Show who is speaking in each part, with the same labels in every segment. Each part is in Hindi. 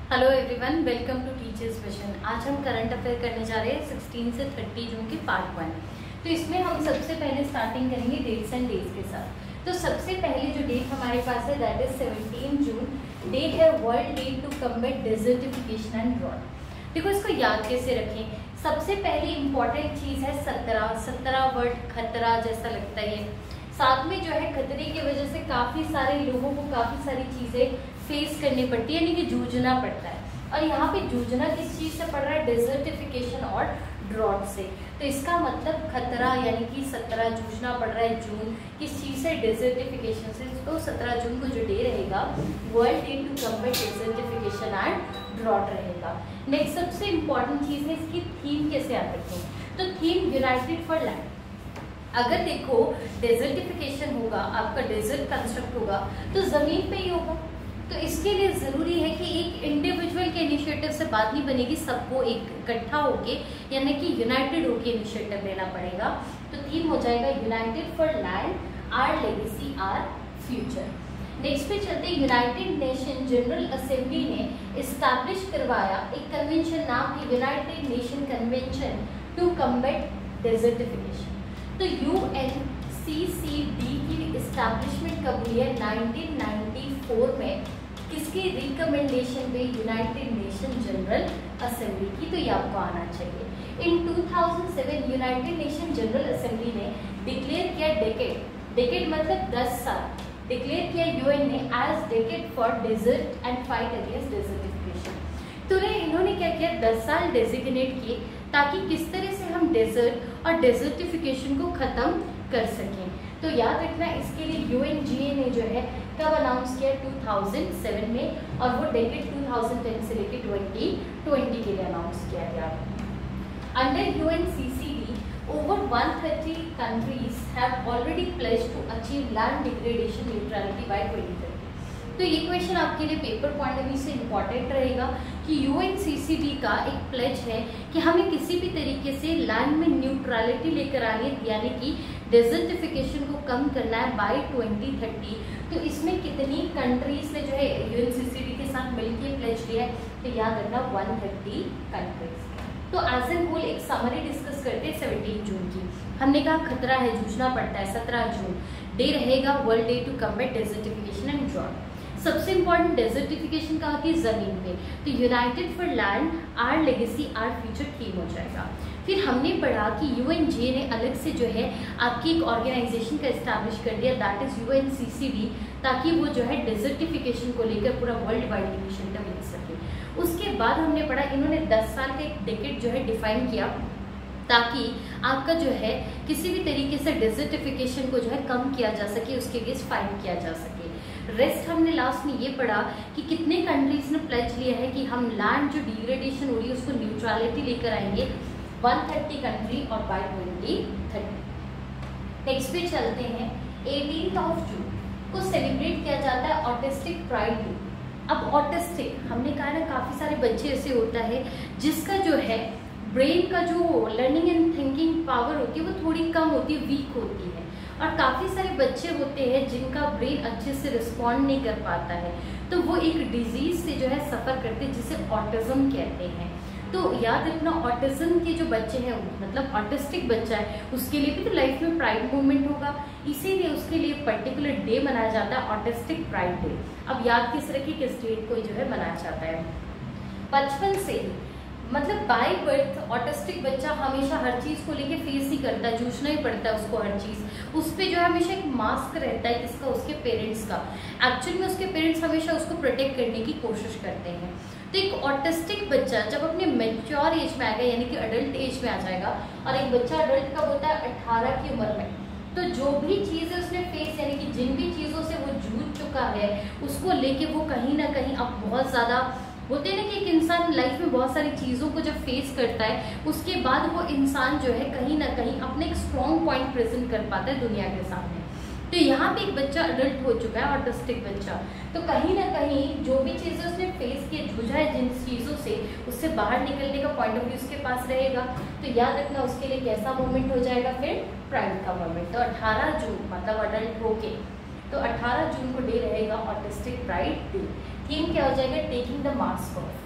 Speaker 1: Hello everyone, welcome to teachers vision. आज हम करंट अफेयर करने जा रहे हैं 16 से 30 जून के पार्ट 1। तो इसमें हम सबसे पहले स्टार्टिंग करेंगे डेट्स एंड डेज के साथ। तो सबसे पहले जो डेट हमारे पास है दैट इज 17 जून। डे है world day to combat desertification and drought. देखो इसको याद कैसे रखें। सबसे पहली इंपॉर्टेंट चीज़ है 17 वर्ड खतरा जैसा लगता है। साथ में जो है खतरे की वजह से काफ़ी सारे लोगों को काफ़ी सारी चीज़ें फेस करनी पड़ती है, यानी कि जूझना पड़ता है। और यहाँ पे जूझना किस चीज़ से पड़ रहा है? डिजर्टिफिकेशन और ड्रॉट से। तो इसका मतलब खतरा यानी कि 17 जूझना पड़ रहा है जून किस चीज़ से? डिजर्टिफिकेशन से। तो 17 जून को जो डे रहेगा world day to combat desertification and drought रहेगा। नेक्स्ट सबसे इम्पॉर्टेंट चीज़ है इसकी थीम कैसे याद रखें। तो थीम यूनाइटेड फॉर लैंड। अगर देखो डेजर्टिफिकेशन होगा, आपका डेजर्ट कंस्ट्रक्ट होगा तो जमीन पे ही होगा। तो इसके लिए जरूरी है कि एक इंडिविजुअल के इनिशिएटिव से बात नहीं बनेगी, सबको एक इकट्ठा होके यानी कि यूनाइटेड होके इनिशिएटिव लेना पड़ेगा। तो थीम हो जाएगा united for land, our legacy, our future. Next पे चलते हैं। यूनाइटेड नेशन जनरल असेंबली ने इस्टेब्लिश करवाया एक कन्वेंशन, नाम है United Nation convention to combat desertification. तो UNCCD की इस्टेब्लिशमेंट कब हुई है? 1994 में। किसकी रिकमेंडेशन पे? यूनाइटेड नेशन जनरल असेंबली की। तो ये आपको आना चाहिए। In 2007 United Nation General Assembly ने डिक्लेयर किया डेकेड मतलब 10 साल डिक्लेयर किया यूएन ने as decade for desert and fight against desertification. तो इन्होंने क्या किया? 10 साल डेजिग्नेट किए ताकि किस तरह से हम डेजर्ट और डेजर्टिफिकेशन को खत्म कर सकें। तो याद रखना इसके लिए UNGA ने जो है कब अनाउंस किया? 2007 में। और वो डेकेड 2010 से लेकर 2020 के लिए अनाउंस किया गया। Under UNCCD over 130 countries have already pledged to achieve land degradation neutrality by 2030। तो ये क्वेश्चन आपके लिए पेपर पॉइंट ऑफ व्यू से इम्पॉर्टेंट रहेगा कि UNCCD का एक प्लेज है कि हमें किसी भी तरीके से लैंड में न्यूट्रलिटी लेकर आनी है, यानी कि डेजर्टिफिकेशन को कम करना है बाय 2030। तो इसमें कितनी कंट्रीज ने जो है UNCCD के साथ मिलकर प्लेज लिया है? तो याद रखना 130 कंट्रीज। तो एज एन होल एक समरी डिस्कस करते हैं 17 जून की। हमने कहा खतरा है, जूझना पड़ता है। 17 जून डे रहेगा world day to combat desertification and drought. सबसे इंपॉर्टेंट डेजर्टिफिकेशन कहा कि जमीन पे। तो united for land, our legacy, our future theme हो जाएगा। फिर हमने पढ़ा कि UNGA ने अलग से जो है आपकी एक ऑर्गेनाइजेशन का इस्टेब्लिश कर दिया दैट इज UNCCD, ताकि वो जो है डेजर्टिफिकेशन को लेकर पूरा वर्ल्ड वाइड इनिशिएटिव ले सके। उसके बाद हमने पढ़ा इन्होंने 10 साल का एक डेकेड जो है डिफाइन किया ताकि आपका जो है किसी भी तरीके से डेजर्टिफिकेशन को जो है कम किया जा सके, उसके अगेंस्ट फाइट किया जा सके। रेस्ट हमने लास्ट में ये पढ़ा कि कितने कंट्रीज ने प्लेज लिया है कि हम लैंड जो डिग्रेडेशन हो रही है उसको न्यूट्रलिटी लेकर आएंगे। 130 कंट्री और बाय 2030। नेक्स्ट पे चलते हैं। 18 जून को सेलिब्रेट किया जाता है ऑटिस्टिक प्राइड डे। अब ऑटिस्टिक हमने कहा ना काफ़ी सारे बच्चे ऐसे होता है जिसका जो है ब्रेन का जो लर्निंग एंड थिंकिंग पावर होती है वो थोड़ी कम होती है, वीक होती है। और काफ़ी सारे बच्चे होते हैं जिनका ब्रेन अच्छे से रिस्पॉन्ड नहीं कर पाता है, तो वो एक डिजीज से जो है सफ़र करते हैं जिसे ऑटिज्म कहते हैं। तो याद रखना ऑटिज्म के जो बच्चे हैं मतलब ऑटिस्टिक बच्चा है उसके लिए भी तो लाइफ में प्राइड मूवमेंट होगा, इसीलिए उसके लिए पर्टिकुलर डे मनाया जाता है ऑटिस्टिक प्राइड डे। अब याद किस रखिए किस डेट को जो है मनाया जाता है। बचपन से मतलब बाय बर्थ ऑटिस्टिक बच्चा हमेशा हर चीज़ को लेके फेस ही करता है, जूझना ही पड़ता है उसको हर चीज़। उस पर जो है हमेशा एक मास्क रहता है किसका? उसके पेरेंट्स का। एक्चुअली में उसके पेरेंट्स हमेशा उसको प्रोटेक्ट करने की कोशिश करते हैं। तो एक ऑटिस्टिक बच्चा जब अपने मैच्योर एज में आएगा यानी कि अडल्ट एज में आ जाएगा, और एक बच्चा अडल्ट कब होता है? 18 की उम्र में। तो जो भी चीज़ें उसने फेस यानी कि जिन भी चीज़ों से वो जूझ चुका है उसको लेके वो कहीं ना कहीं अब बहुत ज़्यादा होते हैं ना कि एक इंसान लाइफ में बहुत सारी चीज़ों को जब फेस करता है उसके बाद वो इंसान जो है कहीं ना कहीं अपने एक स्ट्रॉन्ग पॉइंट प्रेजेंट कर पाता है दुनिया के सामने। तो यहाँ पे एक बच्चा अडल्ट हो चुका है ऑटिस्टिक बच्चा, तो कहीं ना कहीं जो भी चीज़ें उसने फेस किए जूझा है जिन चीज़ों से उससे बाहर निकलने का पॉइंट ऑफ व्यू उसके पास रहेगा। तो याद रखना उसके लिए कैसा मोमेंट हो जाएगा? फिर प्राइड का मोमेंट। तो 18 जून मतलब अडल्ट होके तो 18 जून को डे रहेगा ऑटिस्टिक प्राइड डे। थीम क्या हो जाएगा, टेकिंग द मास्क ऑफ।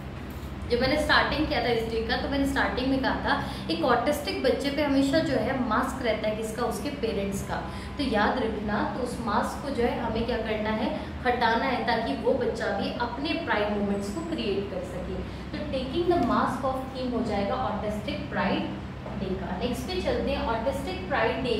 Speaker 1: जब मैंने स्टार्टिंग किया था इस डे का तो मैंने स्टार्टिंग में कहा था एक ऑटिस्टिक बच्चे पे हमेशा जो है मास्क रहता है, किसका, उसके पेरेंट्स का। तो याद रखना, तो उस मास्क को जो है हमें क्या करना है, हटाना है, ताकि वो बच्चा भी अपने प्राइड मोमेंट्स को क्रिएट कर सके। तो taking the mask of theme हो जाएगा ऑटिस्टिक प्राइड डे का। नेक्स्ट पे चलते हैं, autistic pride day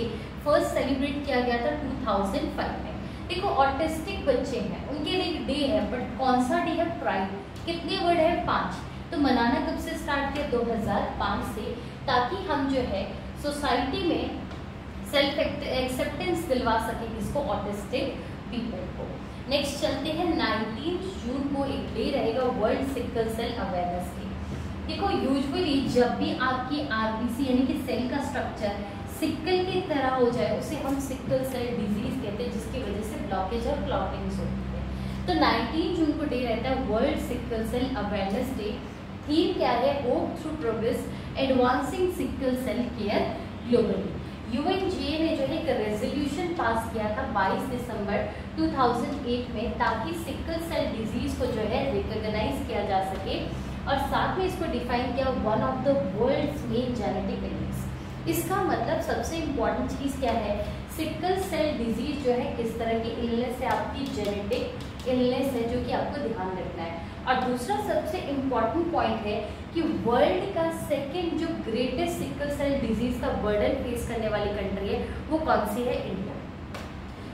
Speaker 1: first celebrate किया गया था 2005 में। देखो ऑटिस्टिक बच्चे हैं, उनके लिए एक डे है, बट कौन सा डे है, प्राइड। कितने वर्ड है, 5। तो मनाना कब से स्टार्ट किया, 2005 से, ताकि हम जो है सोसाइटी में सेल्फ एक्सेप्टेंस दिलवा सके किसको, ऑटिस्टिक पीपल को। नेक्स्ट चलते हैं, 19 जून को एक डे रहेगा world sickle cell awareness day. देखो यूजुअली जब भी आपकी आरबीसी यानी कि सेल का स्ट्रक्चर सिकल की तरह हो जाए उसे हम सिकल सेल डिजीज कहते हैं, जिसकी वजह से ब्लॉकेज और क्लॉटिंग्स होती है। तो 19 जून को डे रहता है world sickle cell awareness day. Theme क्या है, hope through progress advancing sickle cell care globally. UNGA ने जो है एक रेजोल्यूशन पास किया था 22 दिसंबर 2008 में, ताकि सिकल सेल डिजीज को जो है रिकॉग्नाइज किया जा सके, और साथ में इसको डिफाइन किया one of the world's main genetic illness. इसका मतलब सबसे इम्पॉर्टेंट चीज़ क्या है, सिकल सेल डिजीज जो है किस तरह की इलनेस है, आपकी जेनेटिक इलनेस है, जो कि आपको ध्यान रखना है। और दूसरा सबसे इम्पॉर्टेंट पॉइंट है कि वर्ल्ड का सेकंड जो ग्रेटेस्ट सिकल सेल डिजीज का बर्डन फेस करने वाली कंट्री है वो कौन सी है, इंडिया।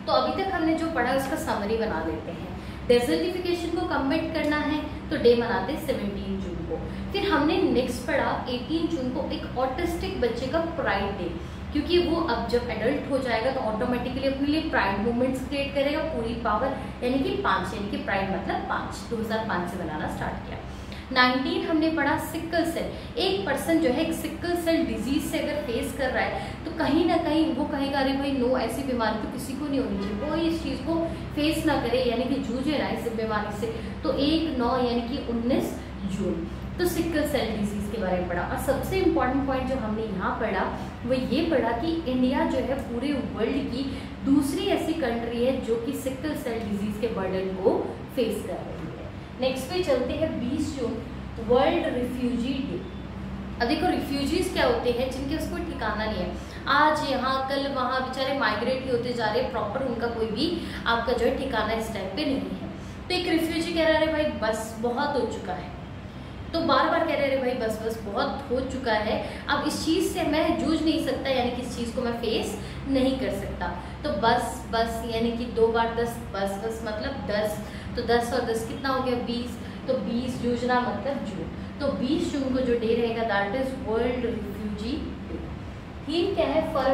Speaker 1: तो अभी तक हमने जो पढ़ा उसका समरी बना लेते हैं। डेजर्टिफिकेशन को कम्बैट करना है तो डे मनाते हैं 17 जून को। फिर हमने नेक्स्ट पढ़ा 18 जून को एक ऑटिस्टिक बच्चे का प्राइड डे, क्योंकि वो अब जब एडल्ट हो जाएगा तो ऑटोमेटिकली अपने लिए प्राइड मूवमेंट्स क्रिएट करेगा पूरी पावर, यानी कि 5, यानी कि प्राइड मतलब 5, 2005 से बनाना स्टार्ट किया। 19 हमने पढ़ा सिकल सेल। एक पर्सन जो है एक सिकल सेल डिजीज से अगर फेस कर रहा है तो कहीं ना कहीं वो कहेगा अरे भाई नो, ऐसी बीमारी तो किसी को नहीं होनी चाहिए, वो इस चीज़ को फेस ना करे, यानी कि जूझे ना इस बीमारी से। तो 1/9 यानी कि 19 जून तो सिकल सेल डिजीज के बारे में पढ़ा। और सबसे इम्पॉर्टेंट पॉइंट जो हमने यहाँ पढ़ा वो ये पढ़ा कि इंडिया जो है पूरे वर्ल्ड की दूसरी ऐसी कंट्री है जो कि सिकल सेल डिजीज के बर्डन को फेस कर रही है। नेक्स्ट पे चलते हैं 20 जून वर्ल्ड रिफ्यूजी डे। अब देखो रिफ्यूजीज क्या होते हैं, जिनके उसको ठिकाना नहीं है, आज यहाँ कल वहाँ बेचारे माइग्रेट ही होते जा रहे हैं, प्रॉपर उनका कोई भी आपका जो है ठिकाना इस टाइप पे नहीं है। तो एक रिफ्यूजी कह रहा है भाई बस बहुत हो चुका है, तो बार बार कह रहे हैं भाई बस बस बहुत हो चुका है, अब इस चीज़ से मैं जूझ नहीं सकता, यानी कि इस चीज़ को मैं फेस नहीं कर सकता। तो बस बस यानी कि 2 बार 10, बस बस मतलब 10, तो 10 और 10 कितना हो गया 20, तो 20 जूझना मतलब जून। तो 20 जून को जो डे रहेगा that is world refugee day. Theme क्या है, for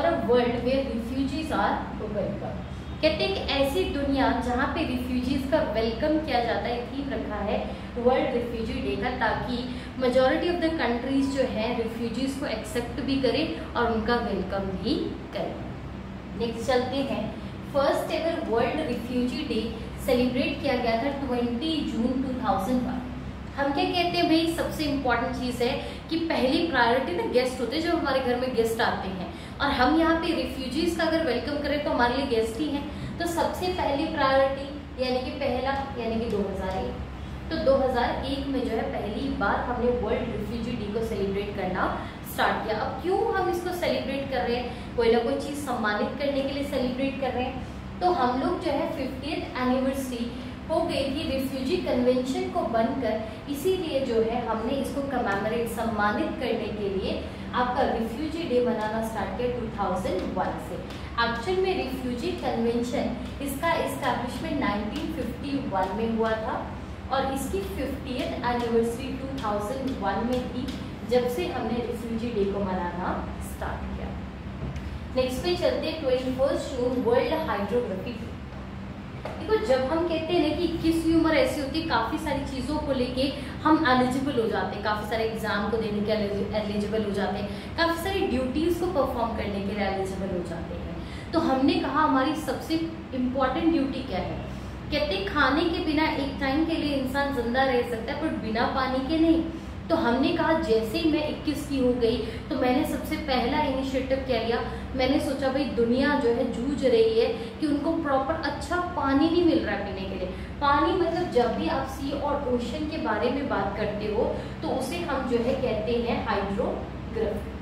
Speaker 1: a world where refugees are welcome. कहते हैं कि ऐसी दुनिया जहाँ पे रिफ्यूजीज का वेलकम किया जाता है, थीम रखा है वर्ल्ड रिफ्यूजी डे का, ताकि मेजॉरिटी ऑफ द कंट्रीज जो है रिफ्यूजीज को एक्सेप्ट भी करें और उनका वेलकम भी करें। नेक्स्ट चलते हैं, first ever world refugee day celebrate किया गया था 20 जून 2001। हम क्या कहते हैं भाई, सबसे इम्पॉर्टेंट चीज़ है कि पहली प्रायोरिटी ना गेस्ट होते हैं, जब हमारे घर में गेस्ट आते हैं और हम यहाँ पे रिफ्यूजीज का अगर वेलकम करें तो हमारे लिए गेस्ट ही हैं। तो सबसे पहली प्रायोरिटी यानी कि पहला यानी कि 2001। तो 2001 में जो है पहली बार हमने वर्ल्ड रिफ्यूजी डे को सेलिब्रेट करना स्टार्ट किया। अब क्यों हम इसको सेलिब्रेट कर रहे हैं, कोई ना कोई चीज़ सम्मानित करने के लिए सेलिब्रेट कर रहे हैं। तो हम लोग जो है 50th एनिवर्सरी हो गई थी रिफ्यूजी कन्वेंशन को बनकर, इसीलिए जो है हमने इसको कमेमोरेट सम्मानित करने के लिए आपका रिफ्यूजी डे मनाना स्टार्ट किया 2001 से। एक्चुअल में रिफ्यूजी कन्वेंशन इसका इस्टेब्लिशमेंट 1951 में हुआ था और इसकी 50th एनिवर्सरी 2001 में थी, जब से हमने रिफ्यूजी डे को मनाना स्टार्ट किया। नेक्स्ट पे चलते 21 जून वर्ल्ड हाइड्रोग्राफी डे। देखो जब हम कहते हैं ना कि 21वीं उम्र ऐसी होती है, काफ़ी सारी चीज़ों को लेके हम एलिजिबल हो जाते हैं, काफ़ी सारे एग्जाम को देने के एलिजिबल हो जाते हैं, काफ़ी सारी ड्यूटीज़ को परफॉर्म करने के लिए एलिजिबल हो जाते हैं। तो हमने कहा हमारी सबसे इम्पॉर्टेंट ड्यूटी क्या है, कहते खाने के बिना एक टाइम के लिए इंसान जिंदा रह सकता है, पर बिना पानी के नहीं। तो हमने कहा जैसे ही मैं 21 की हो गई तो मैंने सबसे पहला इनिशिएटिव क्या लिया, मैंने सोचा भाई दुनिया जो है जूझ रही है कि उनको प्रॉपर अच्छा पानी नहीं मिल रहा है पीने के लिए। पानी मतलब जब भी आप सी और ओशन के बारे में बात करते हो तो उसे हम जो है कहते हैं हाइड्रोग्राफी,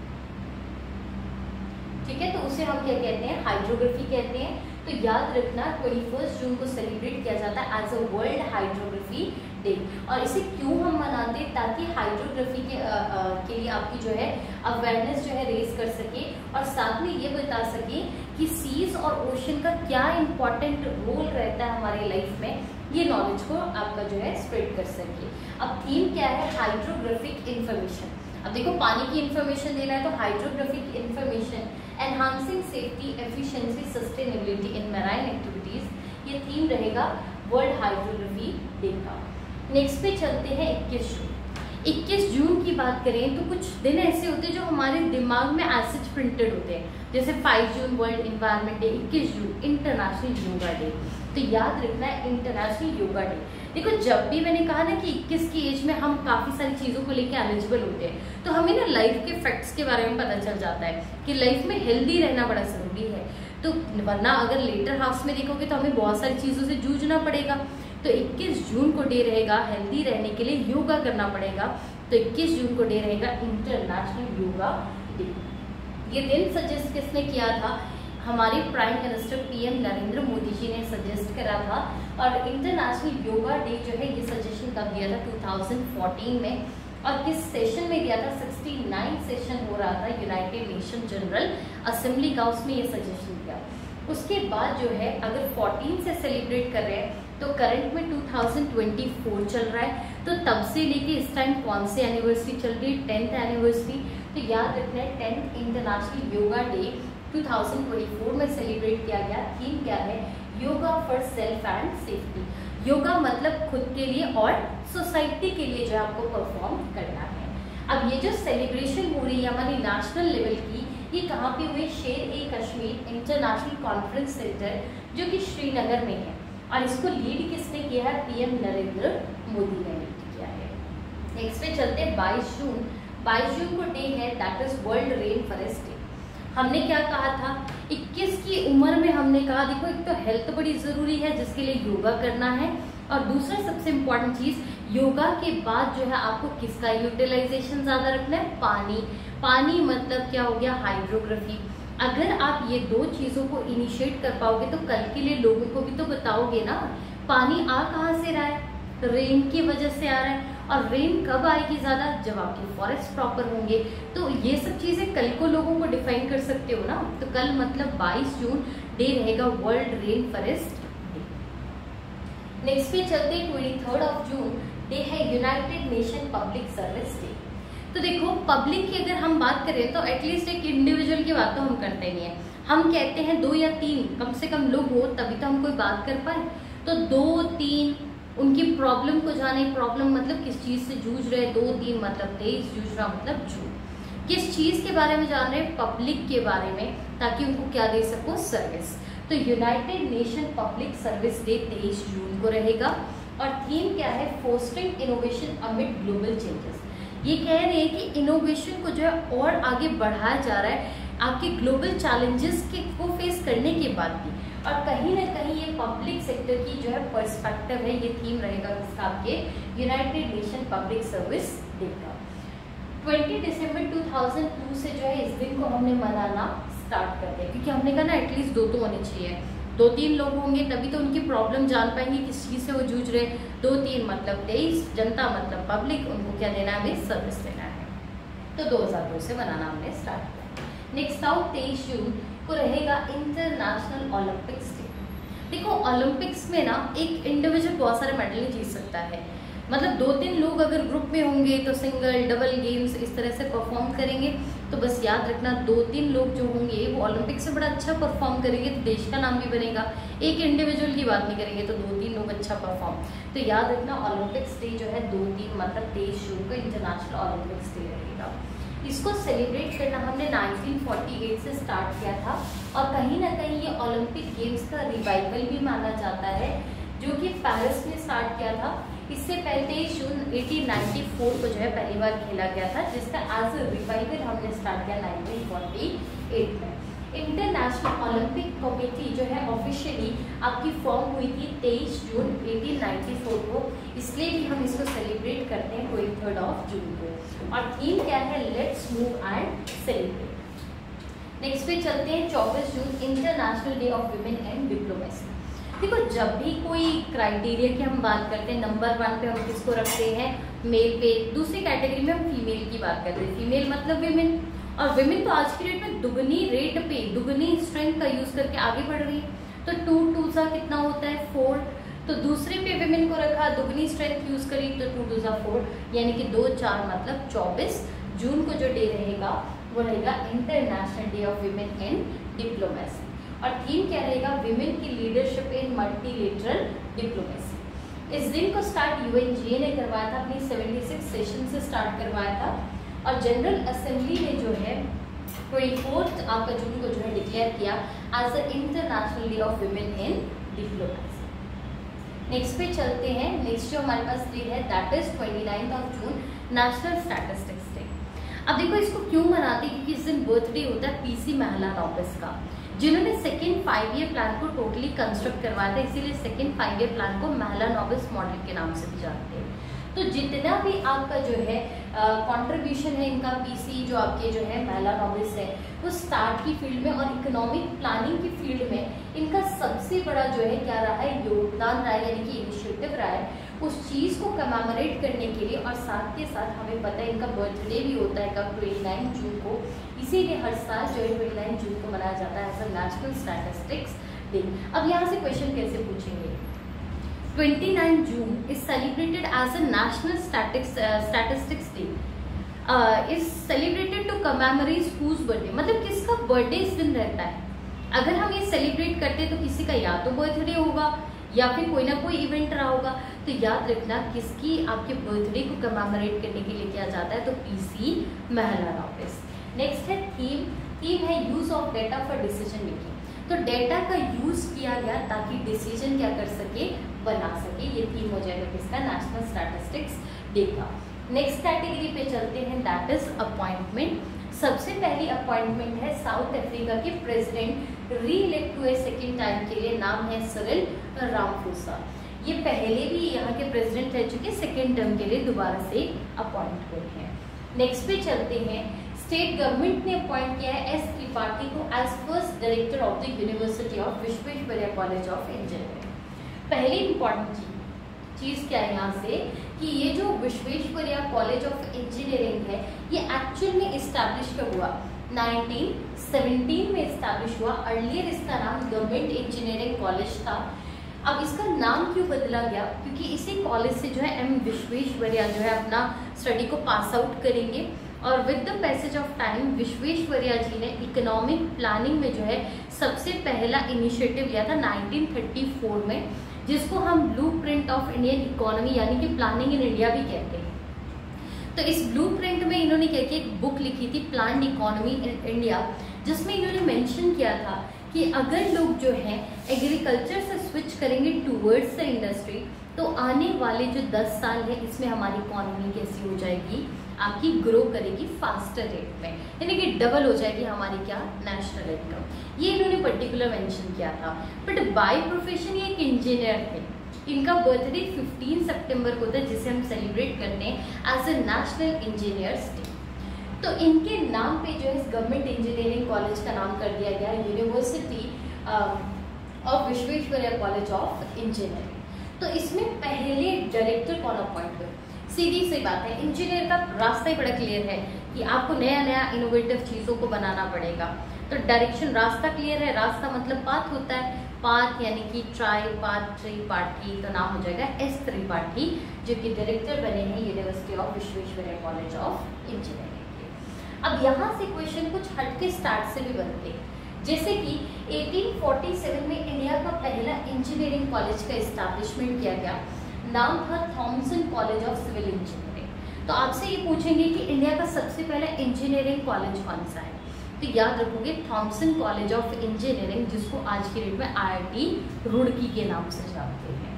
Speaker 1: ठीक है, तो उसे हम क्या कहते हैं, हाइड्रोग्राफी कहते हैं। तो याद रखना 21 जून को सेलिब्रेट किया जाता है as a world hydrography day. और इसे क्यों हम मनाते हैं, ताकि हाइड्रोग्राफी के लिए आपकी जो है अवेयरनेस जो है रेज कर सके और साथ में ये बता सके कि सीज और ओशन का क्या इंपॉर्टेंट रोल रहता है हमारी लाइफ में, ये नॉलेज को आपका जो है स्प्रेड कर सके। अब थीम क्या है, हाइड्रोग्राफिक इंफॉर्मेशन। अब देखो पानी की इंफॉर्मेशन देना है तो hydrographic information enhancing safety efficiency sustainability इन मैराइन एक्टिविटीज, ये थीम रहेगा वर्ल्ड हाइड्रोग्राफी डे का। नेक्स्ट पे चलते हैं 21 जून। 21 जून की बात करें तो कुछ दिन ऐसे होते हैं जो हमारे दिमाग में एसिड प्रिंटेड होते हैं, जैसे 5 जून वर्ल्ड एनवायरनमेंट डे, 21 जून इंटरनेशनल योगा डे। तो याद रखना है इंटरनेशनल योगा डे। देखो जब भी मैंने कहा ना कि 21 की एज में हम काफी सारी चीजों को लेकर एलिजिबल होते हैं, तो हमें ना लाइफ के फैक्ट्स के बारे में पता चल जाता है कि लाइफ में हेल्दी रहना बड़ा जरूरी है। तो वरना अगर लेटर हाउस में देखोगे तो हमें बहुत सारी चीजों से जूझना पड़ेगा। तो 21 जून को डे रहेगा हेल्दी रहने के लिए योगा करना पड़ेगा। तो 21 जून को डे रहेगा इंटरनेशनल योगा डे। ये दिन सजेस्ट किसने किया था, हमारे prime minister PM Narendra Modi ji ने सजेस्ट करा था। और इंटरनेशनल योगा डे जो है ये सजेशन कब दिया था, 2014 में। और किस सेशन में दिया था, 69 सेशन हो रहा था यूनाइटेड नेशन जनरल असेंबली का, उसमें ये सजेशन दिया। उसके बाद जो है अगर 14 से सेलिब्रेट कर रहे हैं तो करंट में 2024 चल रहा है, तो तब से लेके इस टाइम कौन सी एनिवर्सरी चल रही है, 10th एनिवर्सरी। तो याद रखना है 10th इंटरनेशनल योगा डे 2024 में सेलिब्रेट किया गया। थीम क्या है, yoga for self and safety. Yoga मतलब खुद के लिए और सोसाइटी के लिए जो आपको परफॉर्म करना है। अब ये जो सेलिब्रेशन हो रही है हमारी नेशनल लेवल की, ये कहाँ पे हुई, शेर-ए-कश्मीर इंटरनेशनल कॉन्फ्रेंस सेंटर जो कि श्रीनगर में है। और इसको लीड किसने किया है, पीएम नरेंद्र मोदी ने लीड किया है। नेक्स्ट पे चलते हैं 22 जून। 22 जून को डे है that is world rain forest day. हमने क्या कहा था, 21 की उम्र में हमने कहा देखो एक तो हेल्थ बड़ी जरूरी है जिसके लिए योगा करना है, और दूसरा सबसे इम्पोर्टेंट चीज योगा के बाद जो है आपको किसका यूटिलाइजेशन ज्यादा रखना है, पानी। पानी मतलब क्या हो गया, हाइड्रोग्राफी। अगर आप ये दो चीजों को इनिशिएट कर पाओगे तो कल के लिए लोगों को भी तो बताओगे ना। पानी आ कहाँ से रहा है, रेन की वजह से आ रहा है। और रेन कब आएगी ज्यादा, जब आपके फॉरेस्ट प्रॉपर होंगे। तो ये सब चीजें कल को लोगों को डिफाइन कर सकते हो ना। तो कल मतलब 22 जून डे रहेगा world rain forest day. Next पे चलते 23 जून डे है United nation public service day. तो देखो पब्लिक की अगर हम बात करें तो एटलीस्ट एक इंडिविजुअल की बात तो हम करते नहीं है। हम कहते हैं 2 या 3 कम से कम लोग हो तभी तो हम कोई बात कर पाए। तो 2-3 उनकी प्रॉब्लम को जाने, प्रॉब्लम मतलब किस चीज से जूझ रहे, 2-3 मतलब तेज, जूझना मतलब जूझ, किस चीज के बारे में जान रहे हैं, पब्लिक के बारे में, ताकि उनको क्या दे सको, सर्विस। तो United nation public service day 23 जून को रहेगा। और थीम क्या है, fostering innovation amid global changes. ये कह रहे हैं कि इनोवेशन को जो है और आगे बढ़ाया जा रहा है आपके ग्लोबल चैलेंजेस के को फेस करने के बाद भी। और कहीं ना कहीं ये पब्लिक सेक्टर की जो है पर्सपेक्टिव है, ये थीम रहेगा किसका, आपके United nation public service day का। 20 दिसंबर 2002 से जो है इस दिन को हमने मनाना स्टार्ट कर दिया, क्योंकि हमने कहा ना एटलीस्ट 2 तो होने चाहिए, 2-3 लोग होंगे तभी तो उनकी प्रॉब्लम जान पाएंगे किस चीज़ से वो जूझ रहे। 2-3 मतलब 23, जनता मतलब पब्लिक, उनको क्या देना है, हमें सर्विस देना है। तो 2002 से मनाना हमने स्टार्ट किया। नेक्स्ट आओ 23 जून को रहेगा इंटरनेशनल ओलंपिक्स डे। देखो ओलंपिक्स में ना एक इंडिविजुअल बहुत सारे मेडल नहीं जीत सकता है, मतलब 2-3 लोग अगर ग्रुप में होंगे तो सिंगल डबल गेम्स इस तरह से परफॉर्म करेंगे। तो बस याद रखना 2-3 लोग जो होंगे वो ओलंपिक्स से बड़ा अच्छा परफॉर्म करेंगे तो देश का नाम भी बनेगा। एक इंडिविजुअल की बात नहीं करेंगे तो 2-3 लोग अच्छा परफॉर्म। तो याद रखना ओलंपिक्स डे जो है 2-3 मतलब 23 जून को इंटरनेशनल ओलंपिक्स डे रहेगा। इसको सेलिब्रेट करना हमने 1948 से स्टार्ट किया था, और कहीं ना कहीं ये ओलंपिक गेम्स का रिवाइवल भी माना जाता है, जो कि पेरिस में स्टार्ट किया था इससे पहले जून 1894 को जो है पहली बार खेला गया था, जिसका एज अ रिवाइवल हमने स्टार्ट किया 1948 में। इंटरनेशनल ओलंपिक कमेटी जो है ऑफिशियली आपकी फॉर्म हुई थी 23 जून 1894 को, इसलिए भी हम इसको सेलिब्रेट करते हैं 23 जून को। और थीम क्या है? Let's move and celebrate. Next पे चलते हैं 24 June international day of women and diplomacy. देखो, जब भी कोई क्राइटेरिया की हम बात करते हैं, नंबर 1 पे हम किसको रखते हैं? मेल पे। दूसरी कैटेगरी में हम फीमेल की बात करते हैं, फीमेल मतलब विमेन। और विमेन तो आज की डेट में दुगनी रेट पे दुगनी स्ट्रेंथ का यूज करके आगे बढ़ रही है। तो 2 2 सा कितना होता है? 4। तो दूसरे पे विमेन को रखा, दुगनी स्ट्रेंथ यूज करी तो 2 2 सा 4, यानी कि 2 4 मतलब 24 जून को जो डे रहेगा वो रहेगा international day of women in diplomacy. और थीम क्या रहेगा? विमेन की लीडरशिप इन मल्टीलेटरल डिप्लोमेसी। इस दिन को स्टार्ट यूएनजीए ने करवाया था, अपनी 76 सेशन से स्टार्ट करवाया था। और जनरल असेंबली ने जो है 24 आपका जून को जो है डिक्लेयर किया as a international day of women in diplomacy. Next पे चलते हैं। नेक्स्ट जो हमारे पास डे है that is 29 June, national statistics day. अब देखो, इसको क्यों मनाते हैं? क्योंकि इस दिन बर्थडे होता है पीसी महालानोबिस का, जिन्होंने सेकेंड 5 ईयर प्लान को टोटली कंस्ट्रक्ट करवाया था। इसीलिए सेकेंड 5 ईयर प्लान को महालानोबिस मॉडल के नाम से भी जानते हैं। तो जितना भी आपका जो है कंट्रीब्यूशन है इनका, पीसी जो आपके जो है महालानोबिस है, वो स्टार्ट की फील्ड में और इकोनॉमिक प्लानिंग की फील्ड में इनका सबसे बड़ा जो है क्या रहा है? योगदान रहा है, यानी कि इनिशिएटिव रहा है उस चीज़ को कमेमोरेट करने के लिए। और साथ के साथ हमें पता है इनका बर्थडे भी होता है कब? 29 जून को। इसीलिए हर साल जो है 29 जून को मनाया जाता है as a national statistics day. अब यहाँ से क्वेश्चन कैसे पूछेंगे? 29 June is celebrated as a national statistics day, is celebrated to commemorate whose birthday, मतलब किसका बर्थडे इस दिन रहता है। अगर हम ये सेलिब्रेट करते तो किसी का या तो बर्थडे होगा या फिर कोई ना कोई इवेंट रहा होगा। तो याद रखना किसकी आपके बर्थडे को कमेमोरेट करने के लिए किया जाता है, तो पीसी महालानोबिस। नेक्स्ट है थीम। थीम है use of data for decision making. तो डेटा का यूज किया गया ताकि डिसीजन क्या कर सके? बना सके। ये थीम हो जाएगा किसका? नेशनल स्टैटिस्टिक्स डे का। नेक्स्ट कैटेगरी पे चलते हैं दैट इज अपॉइंटमेंट। सबसे पहली अपॉइंटमेंट है साउथ अफ्रीका के प्रेसिडेंट री इलेक्ट हुए सेकेंड टाइम के लिए, नाम है सिरिल रामाफोसा। ये पहले भी यहाँ के प्रेसिडेंट रह चुके, सेकेंड टर्म के लिए दोबारा से अपॉइंट हुए हैं। नेक्स्ट पे चलते हैं। स्टेट गवर्नमेंट ने अपॉइंट किया है एस त्रिपाठी को as first director of the university of Visvesvaraya college of engineering. पहली इंपॉर्टेंट चीज क्या है यहाँ से कि ये जो विश्वेश्वरैया कॉलेज ऑफ इंजीनियरिंग है ये एक्चुअल में इस्टेब्लिश कब हुआ? 1917 में इस्टेब्लिश हुआ। अर्लियर इसका नाम गवर्नमेंट इंजीनियरिंग कॉलेज था। अब इसका नाम क्यों बदला गया? क्योंकि इसी कॉलेज से जो है एम विश्वेश्वरैया जो है अपना स्टडी को पास आउट करेंगे। और with the passage of time Visvesvaraya ji ने इकोनॉमिक प्लानिंग में जो है सबसे पहला इनिशिएटिव लिया था 1934 में, जिसको हम ब्लूप्रिंट ऑफ इंडियन इकोनॉमी यानी कि प्लानिंग इन इंडिया भी कहते हैं। तो इस ब्लूप्रिंट में इन्होंने क्या किया? एक बुक लिखी थी प्लान्ड इकोनॉमी इन इंडिया, जिसमें इन्होंने मेंशन किया था कि अगर लोग जो हैं एग्रीकल्चर से स्विच करेंगे टूवर्ड्स द इंडस्ट्री तो आने वाले जो 10 साल है इसमें हमारी इकोनॉमी कैसी हो जाएगी? आपकी ग्रो करेगी फास्टर रेट में, यानी कि डबल हो जाएगी हमारी क्या? National income. ये इन्होंने पर्टिकुलर मेंशन किया था। बट बाय प्रोफेशन ये एक इंजीनियर थे। इनका बर्थडे 15 सितंबर को था, जिसे हम सेलिब्रेट करते हैं as a national engineers day. तो इनके नाम पे जो है गवर्नमेंट इंजीनियरिंग कॉलेज का नाम कर दिया गया university of Visvesvaraya college of engineering. तो इसमें पहले डायरेक्टर कौन अपॉइंट हुए? सीधी सी बात है, इंजीनियर का रास्ता ही बड़ा क्लियर है कि आपको नया नया इनोवेटिव चीज़ों को बनाना पड़ेगा। तो डायरेक्शन, रास्ता क्लियर है। रास्ता मतलब पाथ होता है, पाथ यानी कि त्रिपाठी, तो नाम हो जाएगा एस त्रिपाठी, जो कि डायरेक्टर बने हैं university of Visvesvaraya college of engineering के। अब यहाँ से क्वेश्चन कुछ हटके स्टार्ट से भी बनते हैं, जैसे कि 1847 में इंडिया का पहला इंजीनियरिंग कॉलेज का इस्टेब्लिशमेंट किया गया। नाम था Thomson college of civil engineering. तो आपसे ये पूछेंगे कि इंडिया का सबसे पहला इंजीनियरिंग कॉलेज कौन सा है? तो याद रखोगे थॉमसन कॉलेज ऑफ इंजीनियरिंग, जिसको आज की डेट में IIT रुड़की के नाम से जानते हैं।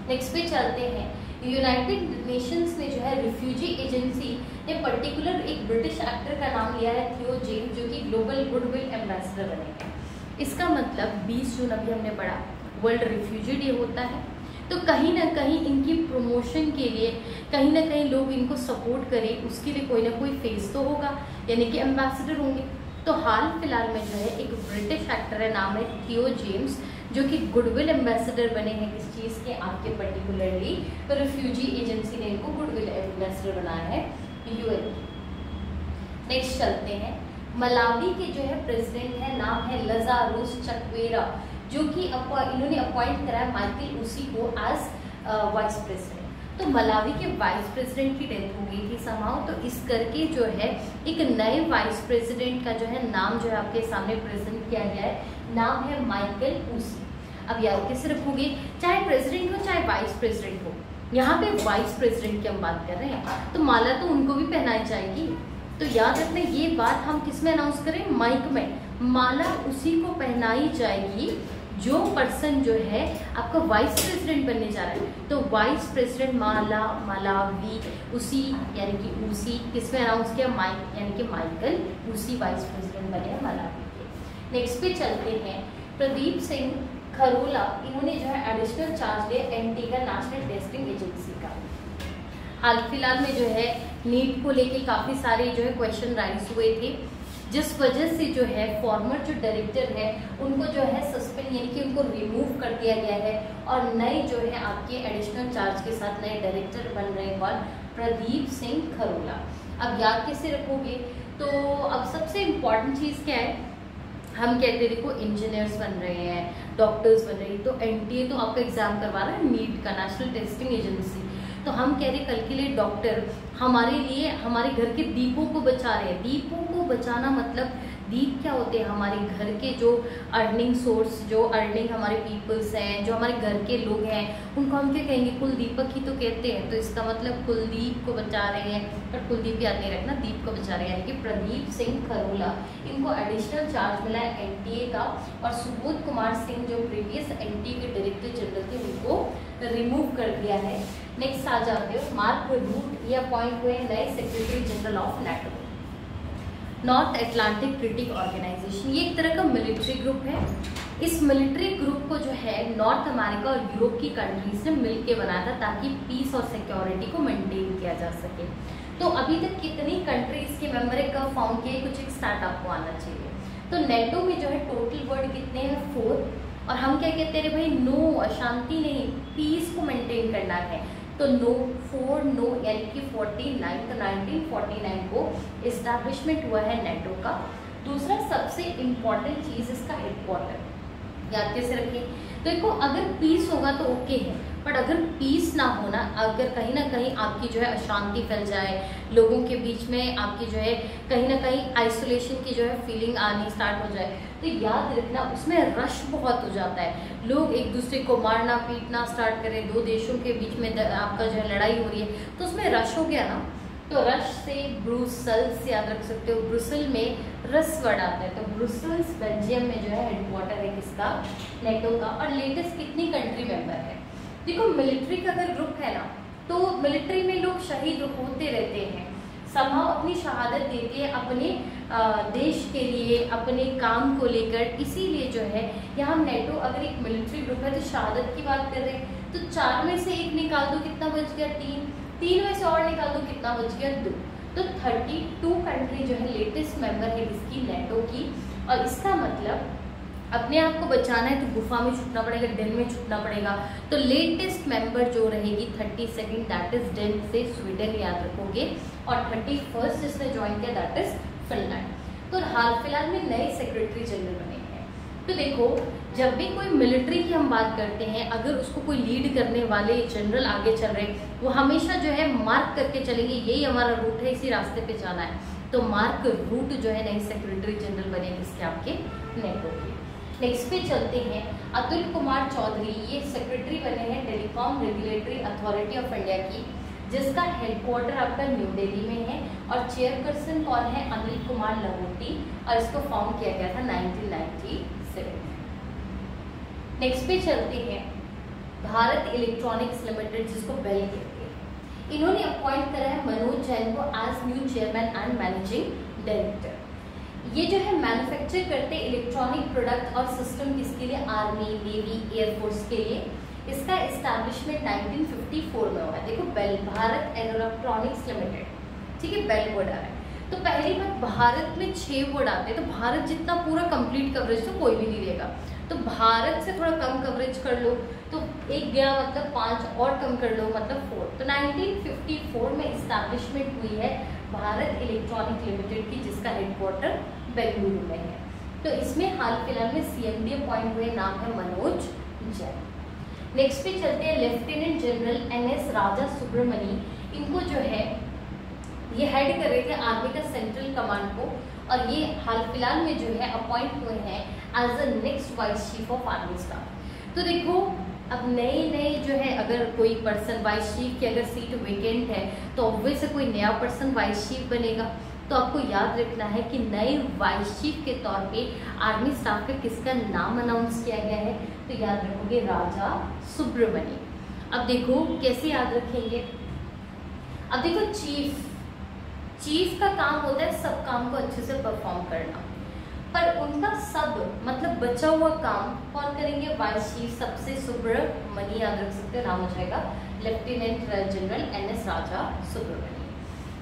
Speaker 1: नेक्स्ट पे चलते हैं। यूनाइटेड नेशंस में जो है रिफ्यूजी एजेंसी ने पर्टिकुलर एक ब्रिटिश एक्टर का नाम लिया है थियो जेम्स, जो कि ग्लोबल गुडविल एम्बेसडर बने हैं। इसका मतलब 20 जून अभी हमने पढ़ा वर्ल्ड रिफ्यूजी डे होता है, तो कहीं ना कहीं इनकी प्रमोशन के लिए कहीं ना कहीं लोग इनको सपोर्ट करें, उसके लिए कोई ना कोई फेस तो होगा, यानी कि एम्बेसडर होंगे। तो हाल फिलहाल में जो है एक ब्रिटिश एक्टर है, नाम है थियो जेम्स, जो कि गुडविल एम्बेसडर बने हैं किस चीज़ के, आपके पर्टिकुलरली तो रिफ्यूजी एजेंसी ने इनको गुडविल एम्बेसडर बनाया है यूएन। नेक्स्ट चलते हैं, मलावी के जो है प्रेसिडेंट है, नाम है लजारुस चक्वेरा, जो कि इन्होंने अपॉइंट करा है माइकल उसी को एज वाइस प्रेसिडेंट। तो मलावी के वाइस प्रेसिडेंट की डेथ हो गई थी समाओ, तो इस करके जो है एक नए वाइस प्रेसिडेंट का जो है नाम जो है आपके सामने प्रेजेंट किया गया है, नाम है माइकल उसी। अब याद कैसे रखोगे, चाहे प्रेसिडेंट हो चाहे वाइस प्रेसिडेंट हो, यहाँ पे वाइस प्रेसिडेंट की हम बात कर रहे हैं, तो माला तो उनको भी पहनाई जाएगी। तो याद रखना ये बात हम किस में अनाउंस करें, माइक में, माला उसी को पहनाई जाएगी जो पर्सन जो है आपका वाइस प्रेसिडेंट बनने जा रहा है। तो वाइस प्रेसिडेंट माला मलावी उसी, यानी कि उसी किस में अनाउंस किया, माइक यानी कि माइकल उसी वाइस प्रेसिडेंट बने हैं मलावी के। नेक्स्ट पे चलते हैं, प्रदीप सिंह खरोला, इन्होंने जो है एडिशनल चार्ज लिया एनटी का, नेशनल टेस्टिंग एजेंसी का। हाल फिलहाल में जो है नीट को लेके काफ़ी सारे जो है क्वेश्चन राइज हुए थे, जिस वजह से जो है फॉर्मर जो डायरेक्टर है उनको जो है सस्पेंड यानी कि उनको रिमूव कर दिया गया है, और नए जो है आपके एडिशनल चार्ज के साथ नए डायरेक्टर बन रहे हैं कौन, प्रदीप सिंह खरोला। अब याद कैसे रखोगे, तो अब सबसे इम्पॉर्टेंट चीज़ क्या है, हम कहते हैं देखो इंजीनियर्स बन रहे हैं, डॉक्टर्स बन रहे हैं, तो एनटीए तो आपका एग्जाम करवा रहा है नीट का, नेशनल टेस्टिंग एजेंसी। तो हम कह रहे कल के लिए डॉक्टर हमारे लिए हमारे घर के दीपों को बचा रहे हैं। दीपों को बचाना मतलब दीप क्या होते हैं, हमारे घर के जो अर्निंग सोर्स, जो अर्निंग हमारे पीपल्स हैं, जो हमारे घर के लोग हैं, उनको हम क्या कहेंगे, कुलदीपक ही तो कहते हैं। तो इसका मतलब कुलदीप को बचा रहे हैं, पर कुलदीप याद नहीं रखना, दीप को बचा रहे हैं, यानी कि प्रदीप सिंह खरोला, इनको एडिशनल चार्ज मिला है एनटीए का, और सुबोध कुमार सिंह जो प्रीवियस एनटीए के डायरेक्टर जनरल थे उनको रिमूव कर दिया है। नेक्स्ट आ जाते हो, मार्क रूट ये अपॉइंट हुए नए secretary general of NATO. North Atlantic Treaty Organization ये एक तरह का मिलिट्री ग्रुप है। इस मिलिट्री ग्रुप को जो है नॉर्थ अमेरिका और यूरोप की कंट्रीज ने मिलकर बनाया था ताकि पीस और सिक्योरिटी को मेंटेन किया जा सके। तो अभी तक कितनी कंट्रीज के मेंबर कब फाउंड किए, कुछ एक स्टार्ट आपको आना चाहिए। तो नेटो में जो है टोटल वर्ड कितने हैं, 4, और हम क्या कहते हैं भाई, नो, अशांति नहीं, पीस को मेंटेन करना है। तो नो 4 नो यानी कि 49, तो 1949 को इस्टेब्लिशमेंट हुआ है नेटो का। दूसरा सबसे इम्पॉर्टेंट चीज़ इसका हेडक्वार्टर, याद कैसे रखिए, देखो अगर पीस होगा तो ओके है, बट अगर पीस ना होना, अगर कहीं ना कहीं आपकी जो है अशांति फैल जाए, लोगों के बीच में आपकी जो है कहीं ना कहीं आइसोलेशन की जो है फीलिंग आनी स्टार्ट हो जाए, तो याद रखना उसमें रश बहुत हो जाता है, लोग एक दूसरे को मारना पीटना स्टार्ट करें, दो देशों के बीच में आपका जो है लड़ाई हो रही है, तो उसमें रश हो गया ना, तो रश से ब्रुसेल्स याद रख सकते हो, ब्रुसेल में रस वर्ड आता है, तो ब्रुसेल्स बेल्जियम में जो है हेडक्वार्टर है किसका, नेटो का। और लेटेस्ट कितनी कंट्री मेंबर है, देखो मिलिट्री का अगर ग्रुप है ना, तो मिलिट्री में लोग शहीद होते रहते हैं, समाव अपनी शहादत देते हैं अपने देश के लिए, अपने काम को लेकर, इसीलिए जो है यहाँ नेटो अगर एक मिलिट्री ग्रुप है तो शहादत की बात कर रहे हैं, तो 4 में से 1 निकाल दो कितना बच गया, 3 में से और निकाल दो कितना बच गया, 2। तो 32 कंट्री जो है लेटेस्ट मेंबर है किसकी, नेटो की। और इसका मतलब अपने आप को बचाना है तो गुफा में छुपना पड़ेगा, डेन में छुपना पड़ेगा। तो लेटेस्ट मेंबर जो रहेगी 32nd दैट इज डेन से स्वीडन, याद रखोगे, और 31st जिसने ज्वाइन किया दैट इज फिनलैंड। तो हाल फिलहाल में नए सेक्रेटरी जनरल बने हैं। तो देखो जब भी कोई मिलिट्री की हम बात करते हैं, अगर उसको कोई लीड करने वाले जनरल आगे चल रहे हैं, वो हमेशा जो है मार्क करके चलेंगे, यही हमारा रूट है, इसी रास्ते पे जाना है। तो मार्क रूट जो है नए सेक्रेटरी जनरल बने किसके, आपके नेटो के। नेक्स्ट पे चलते हैं, अतुल कुमार चौधरी ये सेक्रेटरी बने हैं telecom regulatory authority of India की, जिसका हेडक्वार्टर आपका न्यू दिल्ली में है, और चेयरपर्सन कौन है, अनिल कुमार लहोटी, और इसको फाउंड किया गया था 1997। नेक्स्ट पे चलते हैं, भारत इलेक्ट्रॉनिक्स लिमिटेड, जिसको बेल कहते हैं। इन्होंने अपॉइंट करा है मनोज जैन को as new chairman and managing director. ये जो है मैन्युफैक्चर करते इलेक्ट्रॉनिक प्रोडक्ट और सिस्टम किसके लिए, आर्मी, नेवी, एयरफोर्स के लिए। इसका एस्टैब्लिशमेंट 1954 में हुआ है। देखो बेल, भारत इलेक्ट्रॉनिक्स लिमिटेड, ठीक है, बेल वर्ड आ रहा है। तो पहली बात, भारत में 6 वर्ड आते हैं, तो भारत जितना पूरा कंप्लीट कवरेज तो कोई भी नहीं देगा, तो भारत से थोड़ा कम कवरेज कर लो, तो एक गया मतलब 5 और कम कर लो मतलब 4। तो 1954 में इस्टेब्लिशमेंट हुई है भारत इलेक्ट्रॉनिक लिमिटेड की, जिसका हेडक्वार्टर बेंगलुरु में है। तो इसमें हाल फिलहाल में CMD अपॉइंट हुए, नाम है मनोज जैन। नेक्स्ट पे चलते हैं lieutenant general NS Raja Subramani. इनको जो है ये हेड कर रहे थे आर्मी का सेंट्रल कमांड को, और ये हाल फिलहाल में जो है अपॉइंट हुए हैं as a next vice chief of army staff. तो देखो अब नए जो है, अगर कोई पर्सन वाइस चीफ की अगर सीट वेकेंट है तो ऑब्वियस कोई नया पर्सन वाइस चीफ बनेगा। तो आपको याद रखना है कि नए वाइस चीफ के तौर पे आर्मी स्टाफ का किसका नाम अनाउंस किया गया है, तो याद रखोगे राजा सुब्रमणी। अब देखो कैसे याद रखेंगे। अब देखो चीफ का काम होता है सब काम को अच्छे से परफॉर्म करना, पर उनका सब मतलब बचा हुआ काम कौन करेंगे, वाइस चीफ सबसे सुब्रमणी, याद रख सकते हो, नाम हो जाएगा lieutenant general NS Raja Subramani.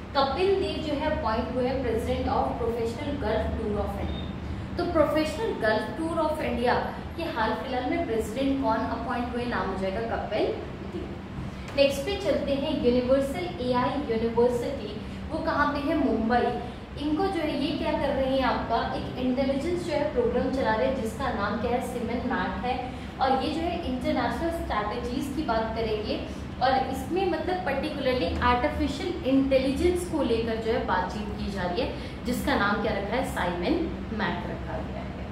Speaker 1: Kapil Dev जो है अपॉइंट हुए हैं president of professional golf tour of India. तो professional golf tour of India के हाल फिलहाल में प्रेसिडेंट कौन अपॉइंट हुए, नाम हो जाएगा कपिल देव। नेक्स्ट पे चलते हैं यूनिवर्सल AI यूनिवर्सिटी, वो कहाँ पे है, मुंबई। इनको जो है ये क्या कर रहे हैं, आपका एक इंटेलिजेंस जो है प्रोग्राम चला रहे हैं, जिसका नाम क्या है, सिमन मैट है। और ये जो है इंटरनेशनल स्ट्रैटेजीज की बात करेंगे, और इसमें मतलब पर्टिकुलरली आर्टिफिशियल इंटेलिजेंस को लेकर जो है बातचीत की जा रही है, जिसका नाम क्या रखा है, साइमन मैक रखा गया है।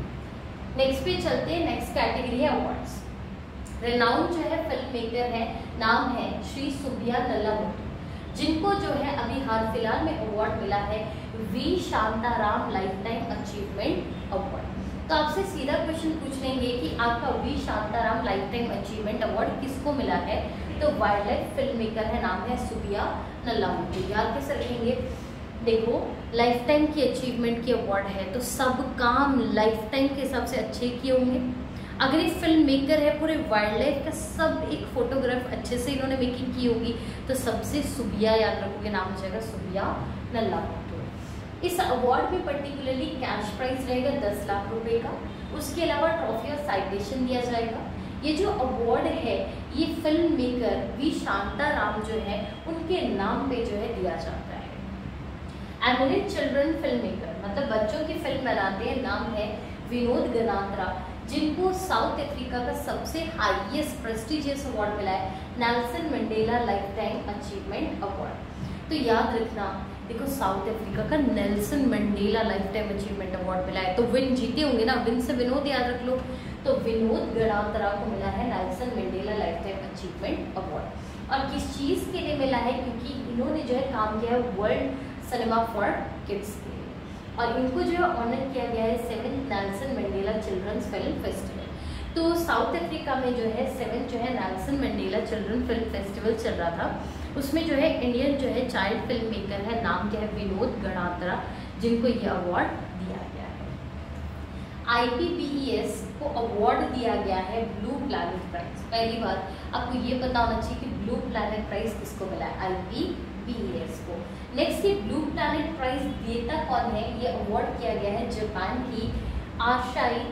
Speaker 1: नेक्स्ट पे चलते हैं, नेक्स्ट कैटेगरी है अवार्ड्स। रेनाउंड जो है फिल्म मेकर है, नाम है श्री सुब्बिया नल्लामुट्टू, जिनको जो है अभी हाल फिलहाल में अवार्ड मिला है V Shantaram life time achievement award. तो आपसे सीधा क्वेश्चन पूछ लेंगे कि आपका V Shantaram life time achievement award किसको मिला है, तो वाइल्ड लाइफ फिल्म मेकर है, नाम है सुब्बिया नल्लामुट्टू। याद कैसे रखेंगे, देखो लाइफ टाइम की अचीवमेंट की अवार्ड है, तो सब काम लाइफ टाइम के हिसाब से अच्छे किए होंगे। अगर ये फिल्म मेकर है, पूरे वाइल्ड लाइफ का सब एक फोटोग्राफ अच्छे से इन्होंने मेकिंग की होगी, तो सबसे सुब्बिया याद रखोगे, नाम हो जाएगा सुब्बिया नल्लामुट्टू। इस अवार्ड में पर्टिकुलरली कैश प्राइज रहेगा 10 लाख रुपए का, उसके अलावा ट्रॉफी और साइटेशन दिया जाएगा। ये जो अवार्ड है ये फिल्म मेकर वी शांताराम जो है उनके नाम पे जो है दिया जाता है। एमिनेंट चिल्ड्रन फिल्म मेकर मतलब बच्चों की फिल्म बनाते हैं, नाम है विनोद गनात्रा, जिनको साउथ अफ्रीका का सबसे हाईएस्ट प्रेस्टिजियस अवार्ड मिला है, Nelson Mandela life time achievement award. तो याद रखना, देखो साउथ अफ्रीका का Nelson Mandela life time achievement award मिला है, तो विन जीते होंगे ना, विन से विनोद याद रख लो, तो विनोद गणात्रा को मिला है Nelson Mandela life time achievement award. और किस चीज़ के लिए मिला है, क्योंकि इन्होंने जो है काम किया है वर्ल्ड सिनेमा फॉर किड्स के लिए, और इनको जो है ऑनर किया गया है 7th Nelson Mandela children's film festival. तो साउथ अफ्रीका में जो है 7th जो है Nelson Mandela children film festival चल रहा था, उसमें जो है इंडियन जो है चाइल्ड फिल्म मेकर है, नाम क्या है, विनोद गणात्रा, जिनको ये अवार्ड दिया गया है। IPPES को अवार्ड दिया गया है ब्लू प्लैनेट प्राइज। पहली बात आपको ये पता होना चाहिए कि ब्लू प्लैनेट प्राइज किसको मिला है, IPPES को। नेक्स्ट ये ब्लू प्लैनेट प्राइज देता कौन है, ये अवार्ड किया गया है जापान की आशाई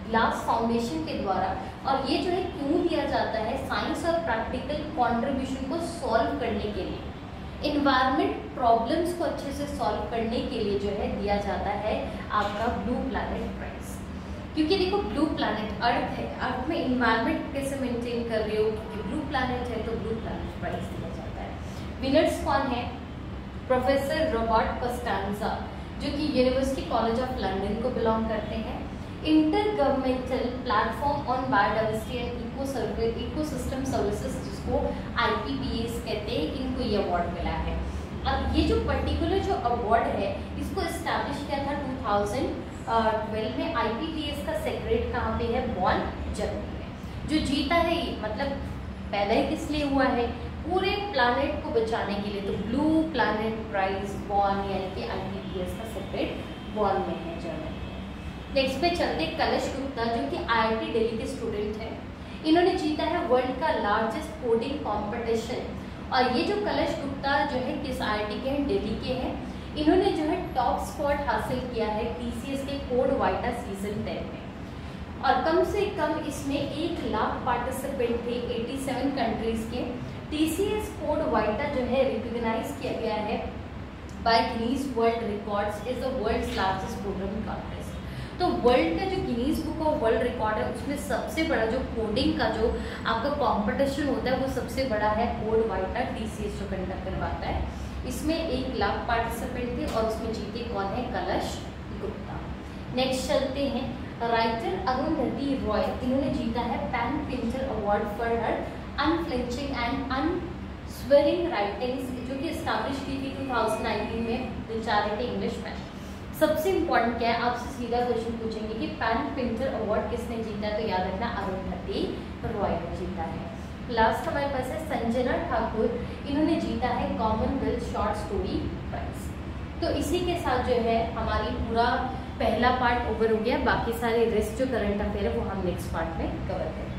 Speaker 1: ग्लास फाउंडेशन के द्वारा। और ये जो है क्यों दिया जाता है, साइंस और प्रैक्टिकल कंट्रीब्यूशन को सॉल्व करने के लिए, इन्वायरमेंट प्रॉब्लम्स को अच्छे से सॉल्व करने के लिए जो है दिया जाता है आपका ब्लू प्लैनेट प्राइज। क्योंकि देखो ब्लू प्लैनेट अर्थ है, अर्थ में इन्वायरमेंट कैसे मेंटेन कर रहे हो, क्योंकि ब्लू प्लैनेट है तो ब्लू प्लैनेट प्राइज दिया जाता है। विनर्स कौन है, प्रोफेसर रॉबर्ट कस्टांजा, जो कि यूनिवर्सिटी कॉलेज ऑफ लंदन को बिलोंग करते हैं। Inter governmental platform on biodiversity and ecosystem services, जिसको IPPES कहते हैं, इनको ये अवार्ड मिला है। अब ये जो पर्टिकुलर जो अवार्ड है इसको इस्टेब्लिश किया था 2012 में। IPPES का सेक्रेटरी कहाँ पे है, बॉन, जर्मनी में। जो जीता है ये मतलब पैदा ही किस लिए हुआ है, पूरे प्लानेट को बचाने के लिए। तो ब्लू प्लानेट प्राइज बॉर्न यानी कि IPPS का सेपरेट बॉर्न में है जर्नल। नेक्स्ट पे चलते कलश गुप्ता जो कि IIT दिल्ली के स्टूडेंट हैं। इन्होंने जीता है वर्ल्ड का लार्जेस्ट कोडिंग कॉम्पिटिशन। और ये जो कलश गुप्ता जो है किस IIT के हैं, दिल्ली के हैं। इन्होंने जो है टॉप स्पॉट हासिल किया है TCS के कोड वाइटा सीजन 10 में। और कम से कम इसमें 1 लाख पार्टिसिपेंट थे 87 कंट्रीज के। TCS कोड वाइटा जो है रिकॉग्नाइज किया गया है by Guinness world records is the world's largest programming contest. तो वर्ल्ड का जो Guinness book of world record है उसमें सबसे बड़ा जो कोडिंग का जो आपका कंपटीशन होता है वो सबसे बड़ा है कोड वाइटा TCS जो कंडक्ट करवाता है। इसमें 1 लाख पार्टिसिपेंट थे और उसमें जीते कौन है, कलश गुप्ता। नेक्स्ट चलते हैं राइटर अरुंधति रॉय। इन्होंने जीता है PEN Pinter award for her unflinching and unswerving writings जो कि एस्टैब्लिश की थी 2019 में बेचारे थे इंग्लिश में। सबसे इम्पोर्टेंट क्या है, आपसे सीधा क्वेश्चन पूछेंगे कि पेन पिंटर अवार्ड किसने जीता, तो याद रखना अरुंधति रॉय ने जीता है। लास्ट हमारे पास है संजना ठाकुर। इन्होंने जीता है कॉमनवेल्थ शॉर्ट स्टोरी प्राइज। तो इसी के साथ जो है हमारी पूरा पहला पार्ट ओवर हो गया। बाकी सारे रेस्ट जो करंट अफेयर है वो हम नेक्स्ट पार्ट में कवर करेंगे।